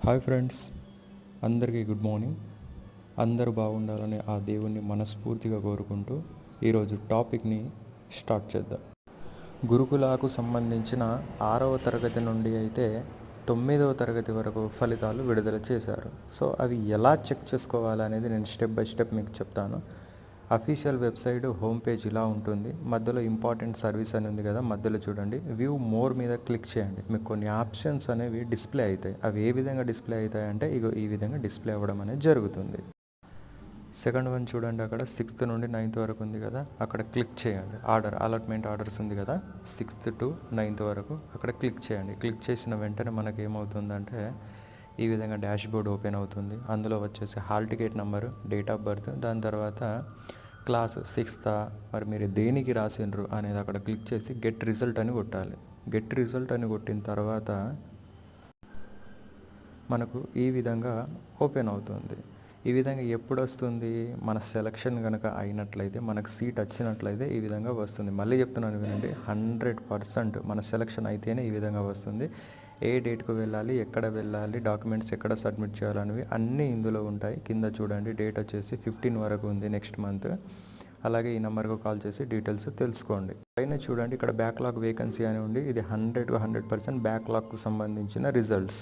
Hi friends, అందరికీ good morning. అందరూ బాగుండాలని ఆ దేవుణ్ణి మనస్ఫూర్తిగా కోరుకుంటూ ఈరోజు టాపిక్ని స్టార్ట్ చేద్దాం. గురుకులాకు సంబంధించిన 6వ తరగతి నుండి అయితే 9వ తరగతి వరకు ఫలితాలు విడుదల చేశారు. సో అవి ఎలా చెక్ చేసుకోవాలనేది నేను స్టెప్ బై స్టెప్ మీకు చెప్తాను. అఫీషియల్ వెబ్సైట్ హోమ్ పేజ్ ఇలా ఉంటుంది. మధ్యలో ఇంపార్టెంట్ సర్వీస్ అని ఉంది కదా, మధ్యలో చూడండి, వ్యూ మోర్ మీద క్లిక్ చేయండి. మీకు కొన్ని ఆప్షన్స్ అనేవి డిస్ప్లే అవుతాయి. అవి ఏ విధంగా డిస్ప్లే అవుతాయి అంటే ఇగో ఈ విధంగా డిస్ప్లే అవ్వడం అనేది జరుగుతుంది. సెకండ్ వన్ చూడండి, అక్కడ 6th నుండి 9th వరకు ఉంది కదా, అక్కడ క్లిక్ చేయండి. అలాట్మెంట్ ఆర్డర్స్ ఉంది కదా, 6th to 9th వరకు అక్కడ క్లిక్ చేయండి. క్లిక్ చేసిన వెంటనే మనకి ఏమవుతుందంటే ఈ విధంగా డాష్ బోర్డ్ ఓపెన్ అవుతుంది. అందులో వచ్చేసి hall ticket number, date of birth, దాని తర్వాత క్లాస్ 6th మరి మీరు దేనికి రాసిండ్రు అనేది అక్కడ క్లిక్ చేసి గెట్ రిజల్ట్ అని కొట్టాలి. గెట్ రిజల్ట్ అని కొట్టిన తర్వాత మనకు ఈ విధంగా ఓపెన్ అవుతుంది. ఈ విధంగా ఎప్పుడు వస్తుంది? మన సెలక్షన్ కనుక అయినట్లయితే, మనకు సీట్ వచ్చినట్లయితే ఈ విధంగా వస్తుంది. మళ్ళీ చెప్తున్నాను వినండి, 100% మన సెలక్షన్ అయితేనే ఈ విధంగా వస్తుంది. ఏ డేట్కు వెళ్ళాలి, ఎక్కడ వెళ్ళాలి, డాక్యుమెంట్స్ ఎక్కడ సబ్మిట్ చేయాలనేవి అన్నీ ఇందులో ఉంటాయి. కింద చూడండి, డేట్ వచ్చేసి 15 వరకు ఉంది, నెక్స్ట్ మంత్. అలాగే ఈ నెంబర్కు కాల్ చేసి డీటెయిల్స్ తెలుసుకోండి. పైన చూడండి, ఇక్కడ బ్యాక్లాగ్ వేకెన్సీ అని ఉంది. ఇది 100% బ్యాక్లాగ్కు సంబంధించిన రిజల్ట్స్.